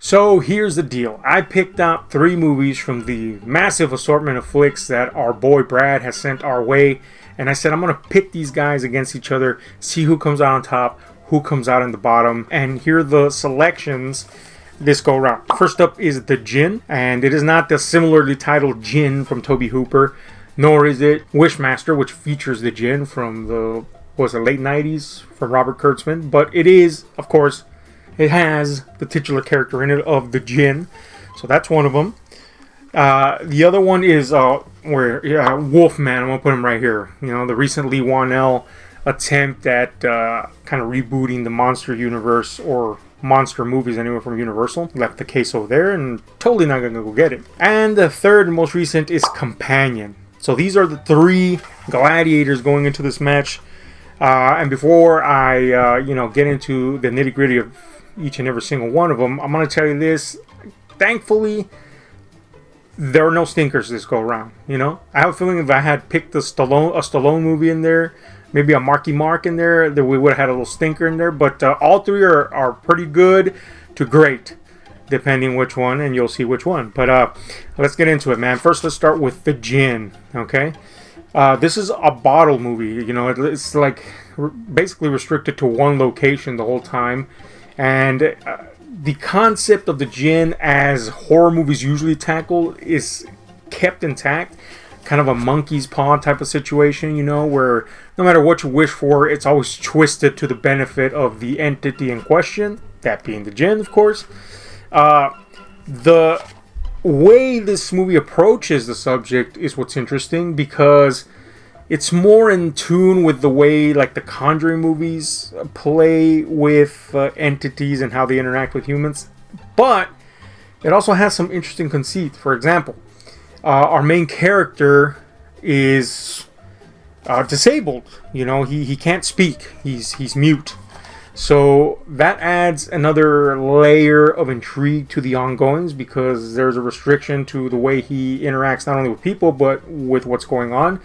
So here's the deal. I picked out 3 movies from the massive assortment of flicks that our boy Brad has sent our way. And I said I'm going to pit these guys against each other, see who comes out on top, who comes out in the bottom. And here are the selections this go around. First up is The Djinn. And it is not the similarly titled Djinn from Tobe Hooper, nor is it Wishmaster, which features the Djinn from the late 90s from Robert Kurtzman. But it is, of course, it has the titular character in it of the Djinn. So that's one of them. The other one is Wolfman. I'm going to put him right here. You know, the recent Lee Whannell attempt at kind of rebooting the monster universe, or monster movies anyway, from Universal. Left the case over there and totally not going to go get it. And the third and most recent is Companion. So these are the 3 gladiators going into this match. And before I get into the nitty gritty of each and every single one of them, I'm going to tell you this. Thankfully, there are no stinkers this go around. You know, I have a feeling if I had picked a Stallone movie in there, maybe a Marky Mark in there, that we would have had a little stinker in there. But all 3 are pretty good to great, depending which one, and you'll see which one. But let's get into it, man. First, let's start with the Djinn. Okay, this is a bottle movie. You know, it's like basically restricted to one location the whole time. And the concept of the Djinn, as horror movies usually tackle, is kept intact. Kind of a monkey's paw type of situation, you know, where no matter what you wish for, it's always twisted to the benefit of the entity in question, that being the Djinn, of course. The way this movie approaches the subject is what's interesting, because it's more in tune with the way, like, the Conjuring movies play with entities and how they interact with humans. But it also has some interesting conceit. For example, our main character is disabled. You know, he can't speak. He's mute. So that adds another layer of intrigue to the ongoings, because there's a restriction to the way he interacts not only with people but with what's going on.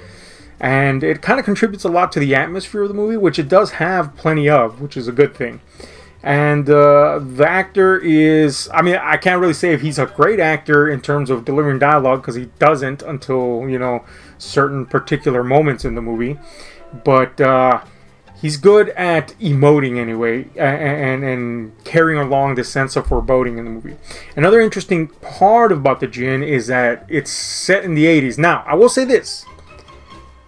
And it kind of contributes a lot to the atmosphere of the movie, which it does have plenty of, which is a good thing. And the actor is, I mean, I can't really say if he's a great actor in terms of delivering dialogue, because he doesn't until, you know, certain particular moments in the movie. But he's good at emoting anyway, and carrying along this sense of foreboding in the movie. Another interesting part about the Djinn is that it's set in the 80s. Now, I will say this.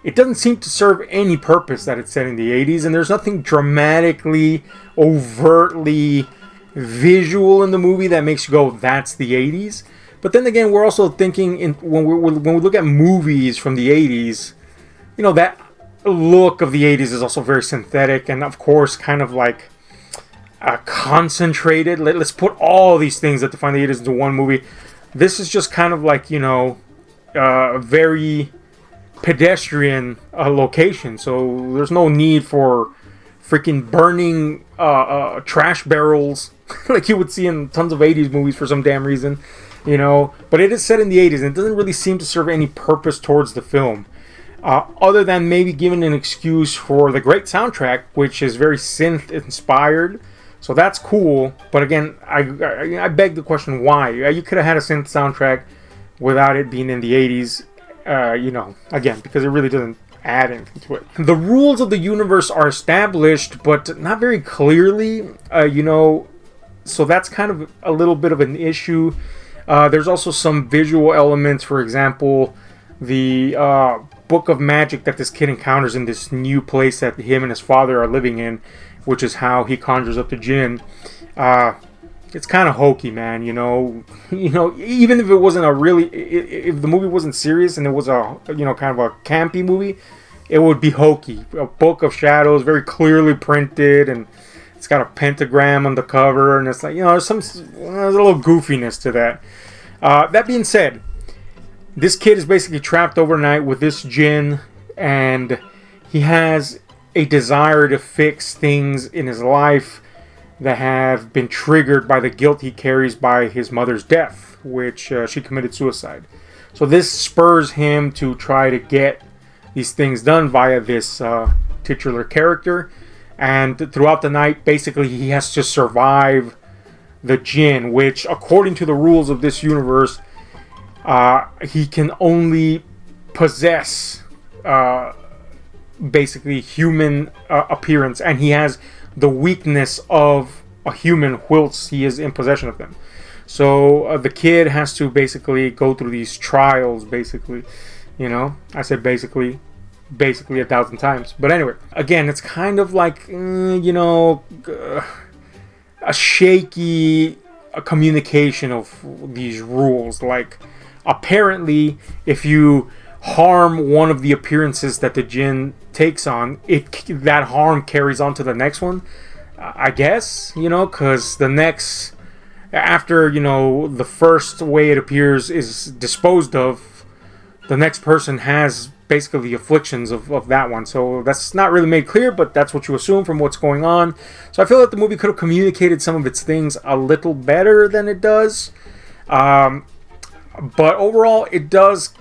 It doesn't seem to serve any purpose that it's set in the 80s, and there's nothing dramatically, overtly visual in the movie that makes you go, that's the 80s. But then again, we're also thinking, when we look at movies from the 80s, you know, that look of the 80s is also very synthetic, and of course, kind of like concentrated. Let's put all these things that define the 80s into one movie. This is just kind of like, you know, very pedestrian location, so there's no need for freaking burning trash barrels like you would see in tons of 80s movies for some damn reason, you know. But it is set in the 80s, and it doesn't really seem to serve any purpose towards the film, other than maybe giving an excuse for the great soundtrack, which is very synth inspired. So that's cool. But again, I beg the question, why? You could have had a synth soundtrack without it being in the 80s. You know, again, because it really doesn't add anything to it. The rules of the universe are established, but not very clearly, you know, so that's kind of a little bit of an issue. There's also some visual elements. For example, the book of magic that this kid encounters in this new place that him and his father are living in, which is how he conjures up the Djinn. It's kind of hokey, man. You know, even if it wasn't if the movie wasn't serious and it was a, you know, kind of a campy movie, it would be hokey. A book of shadows, very clearly printed, and it's got a pentagram on the cover, and it's like, you know, there's a little goofiness to that. That being said, this kid is basically trapped overnight with this Djinn, and he has a desire to fix things in his life that have been triggered by the guilt he carries by his mother's death, which she committed suicide. So this spurs him to try to get these things done via this titular character. And throughout the night, basically, he has to survive the Djinn, which according to the rules of this universe, he can only possess basically human appearance, and he has the weakness of a human whilst he is in possession of them. So the kid has to basically go through these trials, basically. I said basically 1,000 times. But anyway, again, it's kind of like, a shaky communication of these rules. Like, apparently, if you harm one of the appearances that the Djinn takes on, that harm carries on to the next one. I guess, because the next, after, the first way it appears is disposed of, the next person has basically the afflictions of that one. So that's not really made clear, but that's what you assume from what's going on. So I feel like the movie could have communicated some of its things a little better than it does. But overall, it does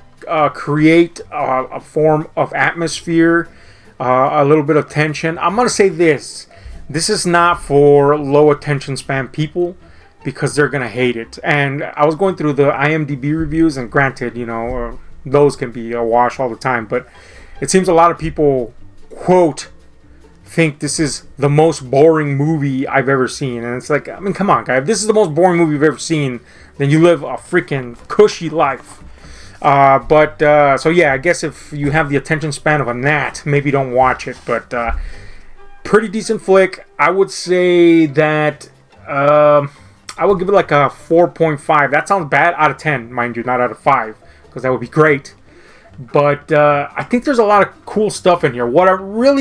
create a form of atmosphere, a little bit of tension. I'm going to say this. This is not for low attention span people, because they're going to hate it. And I was going through the IMDb reviews, and granted, those can be a wash all the time, but it seems a lot of people, quote, think this is the most boring movie I've ever seen. And it's like, I mean, come on, guy. If this is the most boring movie you've ever seen, then you live a freaking cushy life. So yeah, I guess if you have the attention span of a gnat, maybe don't watch it. But pretty decent flick. I would say that I would give it like a 4.5. That sounds bad out of 10, mind you, not out of 5. Because that would be great. But I think there's a lot of cool stuff in here. What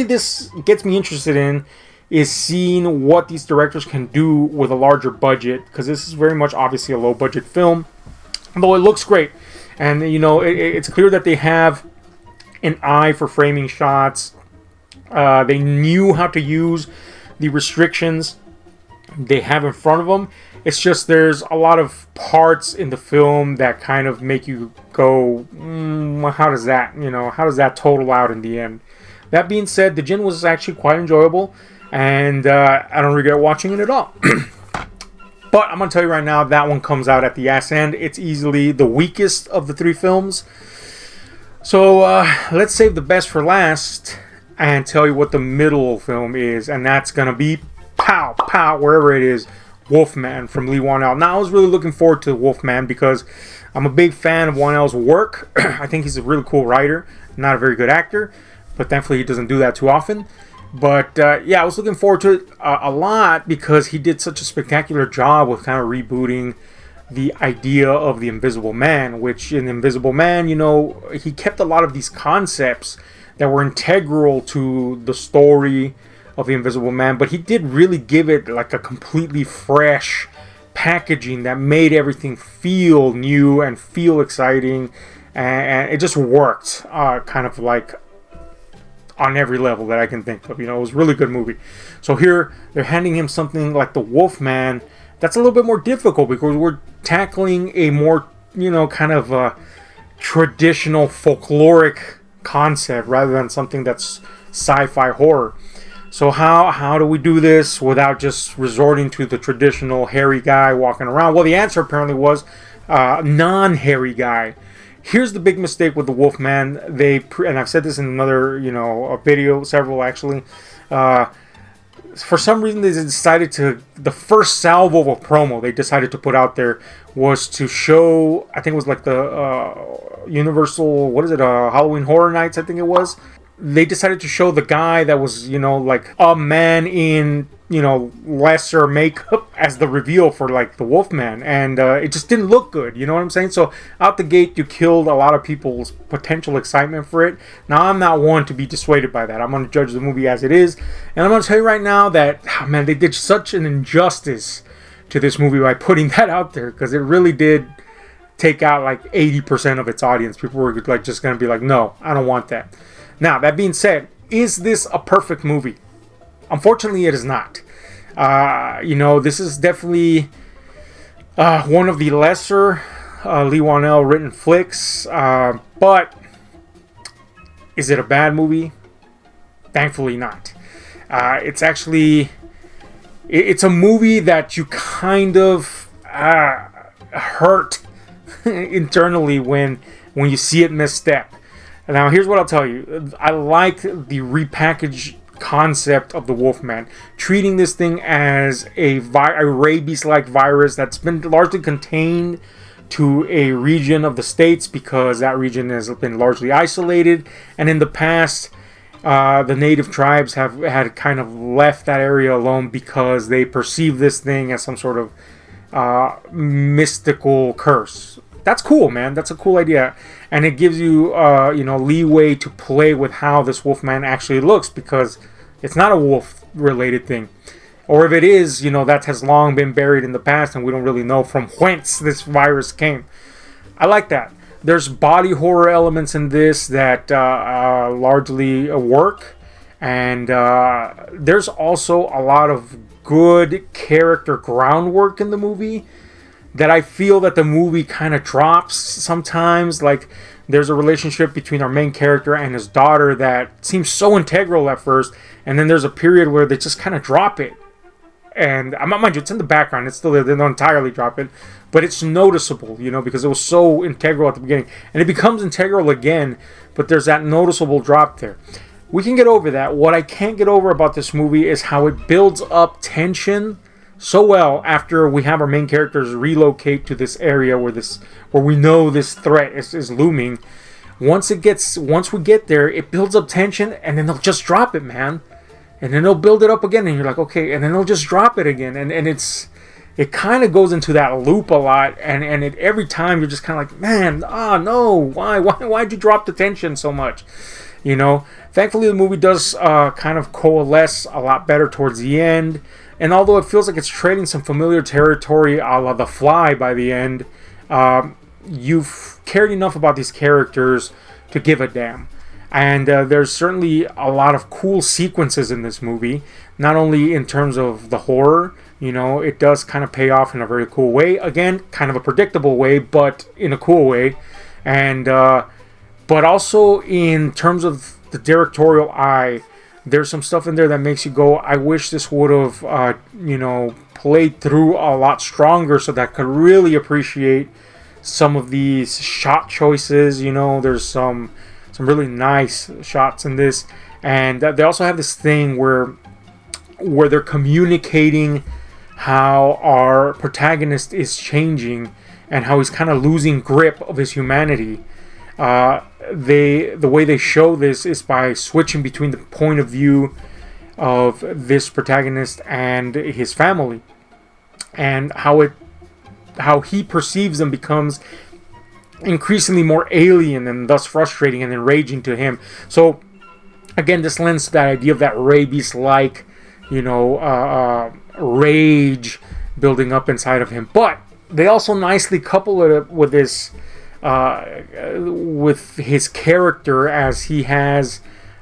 this gets me interested in is seeing what these directors can do with a larger budget. Because this is very much obviously a low budget film. Although it looks great. And, it's clear that they have an eye for framing shots. They knew how to use the restrictions they have in front of them. It's just there's a lot of parts in the film that kind of make you go, how does that total out in the end? That being said, the Djinn was actually quite enjoyable, and I don't regret watching it at all. But I'm going to tell you right now, that one comes out at the ass end. It's easily the weakest of the 3 films. So let's save the best for last and tell you what the middle film is, and that's going to be pow, pow, wherever it is. Wolfman from Lee Whannell. Now, I was really looking forward to Wolfman because I'm a big fan of Whannell's work. I think he's a really cool writer, not a very good actor, but thankfully he doesn't do that too often. But yeah, I was looking forward to it a lot because he did such a spectacular job with kind of rebooting the idea of the Invisible Man, which in Invisible Man, he kept a lot of these concepts that were integral to the story of the Invisible Man, but he did really give it like a completely fresh packaging that made everything feel new and feel exciting, and it just worked kind of like on every level that I can think of. It was a really good movie. So here they're handing him something like the Wolfman that's a little bit more difficult because we're tackling a more kind of a traditional folkloric concept rather than something that's sci-fi horror. So how do we do this without just resorting to the traditional hairy guy walking around? Well, the answer apparently was non-hairy guy. Here's the big mistake with the Wolfman. And I've said this in another, a video, several actually. For some reason, they decided the first salvo of a promo they decided to put out there was to show, I think it was like the Universal, Halloween Horror Nights, I think it was. They decided to show the guy that was, like a man in, lesser makeup as the reveal for like the Wolfman. And it just didn't look good. You know what I'm saying? So out the gate, you killed a lot of people's potential excitement for it. Now, I'm not one to be dissuaded by that. I'm going to judge the movie as it is. And I'm going to tell you right now that, they did such an injustice to this movie by putting that out there. Because it really did take out like 80% of its audience. People were like just going to be like, no, I don't want that. Now, that being said, is this a perfect movie? Unfortunately, it is not. This is definitely one of the lesser Lee Whannell written flicks. But is it a bad movie? Thankfully not. It's it's a movie that you kind of hurt internally when you see it misstep. Now, here's what I'll tell you. I like the repackaged concept of the Wolfman, treating this thing as a rabies-like virus that's been largely contained to a region of the States because that region has been largely isolated, and in the past the native tribes had kind of left that area alone because they perceive this thing as some sort of mystical curse. That's cool, man. That's a cool idea, and it gives you leeway to play with how this Wolfman actually looks, because it's not a wolf-related thing. Or if it is, that has long been buried in the past and we don't really know from whence this virus came. I like that. There's body horror elements in this that largely work. And there's also a lot of good character groundwork in the movie that I feel that the movie kind of drops sometimes. Like, there's a relationship between our main character and his daughter that seems so integral at first, and then there's a period where they just kind of drop it. And mind you, it's in the background. It's still there. They don't entirely drop it, but it's noticeable, because it was so integral at the beginning, and it becomes integral again. But there's that noticeable drop there. We can get over that. What I can't get over about this movie is how it builds up tension so well after we have our main characters relocate to this area where we know this threat is looming. Once we get there, it builds up tension, and then they'll just drop it, man. And then they'll build it up again, and you're like, okay, and then they'll just drop it again, and it kind of goes into that loop a lot, and every time you're just kind of like, man, no, why'd you drop the tension so much, Thankfully, the movie does kind of coalesce a lot better towards the end, and although it feels like it's treading some familiar territory a la The Fly by the end, you've cared enough about these characters to give a damn. And there's certainly a lot of cool sequences in this movie, not only in terms of the horror, it does kind of pay off in a very cool way. Again, kind of a predictable way, but in a cool way. And but also in terms of the directorial eye, there's some stuff in there that makes you go, I wish this would have, played through a lot stronger so that I could really appreciate some of these shot choices. There's some really nice shots in this, and they also have this thing where they're communicating how our protagonist is changing and how he's kind of losing grip of his humanity. The way they show this is by switching between the point of view of this protagonist and his family, and how he perceives them becomes increasingly more alien and thus frustrating and enraging to him. So again, this lends to that idea of that rabies-like, rage building up inside of him. But they also nicely couple it with this, with his character, as he has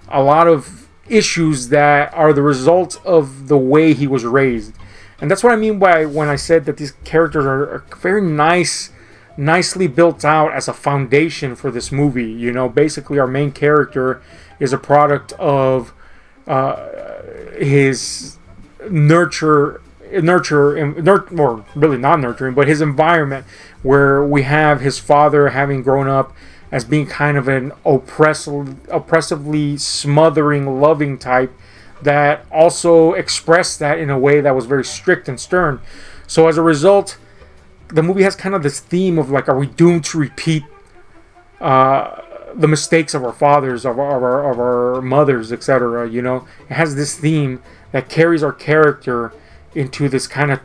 a lot of issues that are the result of the way he was raised. And that's what I mean by when I said that these characters are very nicely built out as a foundation for this movie. Basically our main character is a product of his or really not nurturing, but his environment, where we have his father having grown up as being kind of an oppressively smothering, loving type that also expressed that in a way that was very strict and stern. So as a result, the movie has kind of this theme of like, are we doomed to repeat the mistakes of our fathers, of our mothers, etc.? It has this theme that carries our character into this kind of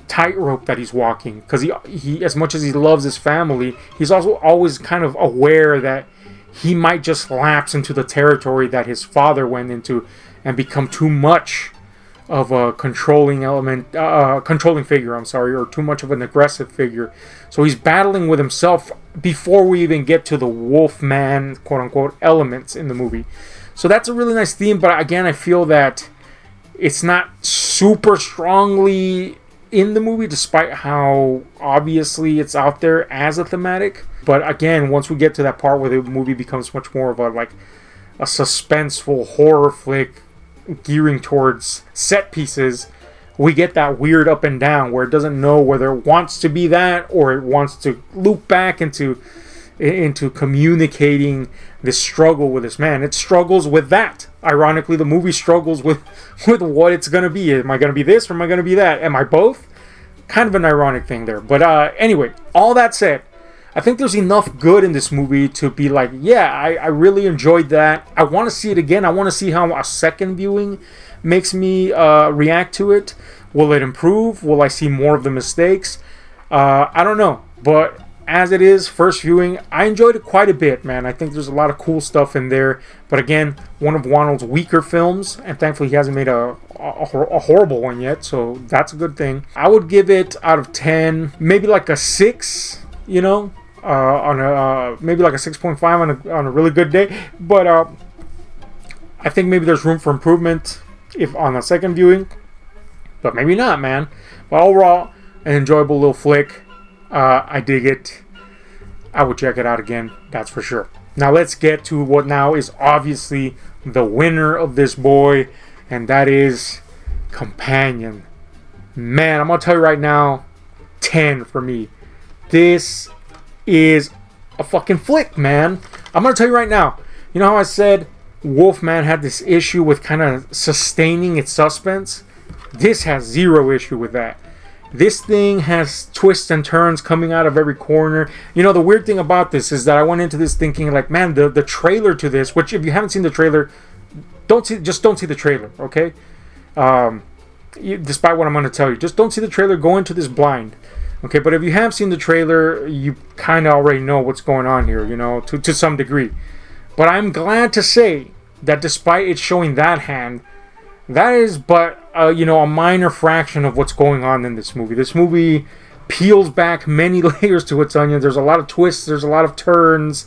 tightrope that he's walking, because he as much as he loves his family, he's also always kind of aware that he might just lapse into the territory that his father went into and become too much of a controlling figure, or too much of an aggressive figure. So he's battling with himself before we even get to the Wolfman, quote-unquote, elements in the movie. So that's a really nice theme, but again, I feel that it's not super strongly in the movie, despite how obviously it's out there as a thematic. But again, once we get to that part where the movie becomes much more of a suspenseful horror flick gearing towards set pieces, we get that weird up and down where it doesn't know whether it wants to be that or it wants to loop back into communicating this struggle with this man. It struggles with that. Ironically, the movie struggles with what it's going to be. Am I going to be this or am I going to be that? Am I both? Kind of an ironic thing there. But anyway, all that said, I think there's enough good in this movie to be like, yeah, I really enjoyed that. I want to see it again. I want to see how a second viewing makes me react to it. Will it improve? Will I see more of the mistakes? I don't know. But as it is, first viewing, I enjoyed it quite a bit, man. I think there's a lot of cool stuff in there. But again, one of Wonnell's weaker films, and thankfully he hasn't made a horrible one yet, so that's a good thing. I would give it out of 10, maybe like a 6, you know, maybe like a 6.5 on a really good day. But I think maybe there's room for improvement if on a second viewing, but maybe not, man. But overall, an enjoyable little flick. I dig it. I would check it out again, that's for sure. Now let's get to what now is obviously the winner of this boy, and that is Companion. Man, I'm gonna tell you right now, 10 for me. This is a fucking flick, man. I'm gonna tell you right now. You know how I said Wolfman had this issue with kind of sustaining its suspense? This has zero issue with that. This thing has twists and turns coming out of every corner. You know, the weird thing about this is that I went into this thinking like, man, the trailer to this, which if you haven't seen the trailer, just don't see the trailer, okay? Despite what I'm going to tell you, just don't see the trailer. Go into this blind, okay? But if you have seen the trailer, you kind of already know what's going on here, you know, to some degree. But I'm glad to say that despite it showing that hand, that is but you know, a minor fraction of what's going on in this movie. This movie peels back many layers to its onion. There's a lot of twists. There's a lot of turns.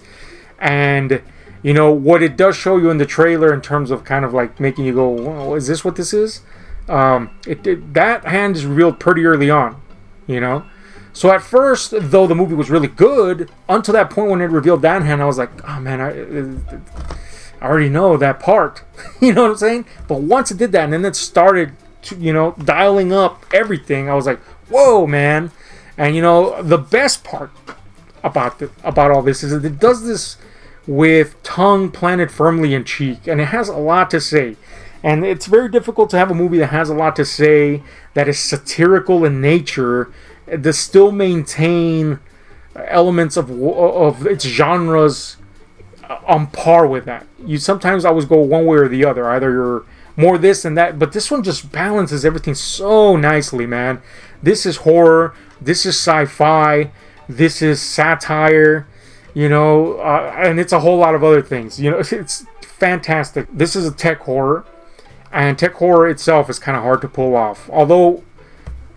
And, you know, what it does show you in the trailer in terms of kind of like making you go, well, is this what this is? That hand is revealed pretty early on, you know? So at first, though the movie was really good, until that point when it revealed that hand, I was like, oh man, I already know that part. You know what I'm saying? But once it did that, and then it started to, you know, dialing up everything, I was like, whoa, man. And, you know, the best part about all this is that it does this with tongue planted firmly in cheek. And it has a lot to say. And it's very difficult to have a movie that has a lot to say, that is satirical in nature, to still maintain elements of its genres on par with that. You sometimes always go one way or the other. Either you're more this and that, but this one just balances everything so nicely, man. This is horror. This is sci-fi. This is satire. You know, and it's a whole lot of other things. You know, it's fantastic. This is a tech horror, and tech horror itself is kind of hard to pull off. Although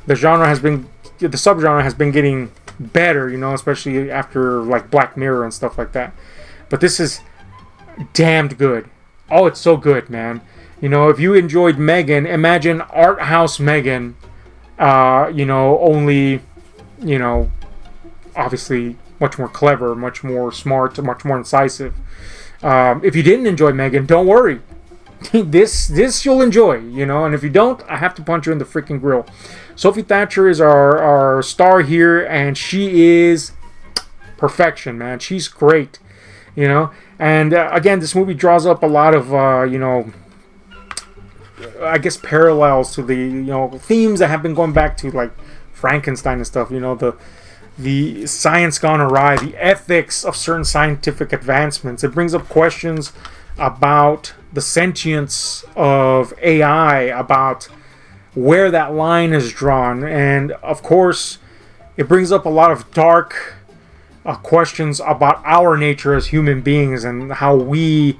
the subgenre has been getting better, you know, especially after like Black Mirror and stuff like that. But this is damned good. Oh, it's so good, man. You know, if you enjoyed Megan, imagine art house Megan. You know, only, you know, obviously much more clever, much more smart, much more incisive. If you didn't enjoy Megan, don't worry. This you'll enjoy, you know. And if you don't, I have to punch you in the freaking grill. Sophie Thatcher is our star here, and she is perfection, man. She's great. You know, and again, this movie draws up a lot of, you know, I guess parallels to the, you know, themes that have been going back to like Frankenstein and stuff. You know, the science gone awry, the ethics of certain scientific advancements. It brings up questions about the sentience of AI, about where that line is drawn, and of course, it brings up a lot of dark questions about our nature as human beings and how we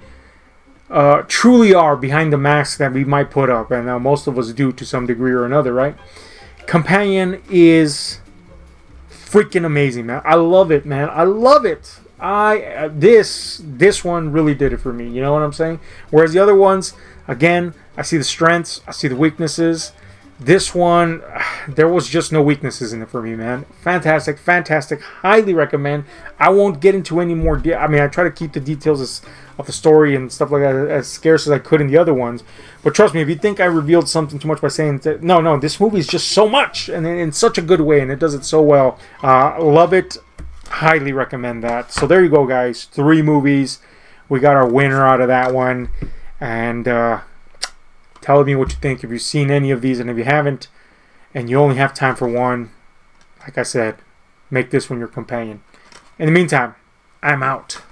truly are behind the mask that we might put up, and most of us do to some degree or another, right? Companion is freaking amazing, man. I love it, man. I love it. This one really did it for me. You know what I'm saying? Whereas the other ones, again, I see the strengths, I see the weaknesses. This one, there was just no weaknesses in it for me, man. Fantastic, fantastic. Highly recommend. I won't get into any more. I mean, I try to keep the details of the story and stuff like that as scarce as I could in the other ones. But trust me, if you think I revealed something too much by saying that, no, this movie is just so much and in such a good way, and it does it so well. Love it. Highly recommend that. So there you go, guys. 3 movies. We got our winner out of that one. And tell me what you think if you've seen any of these, and if you haven't, and you only have time for one, like I said, make this one your companion. In the meantime, I'm out.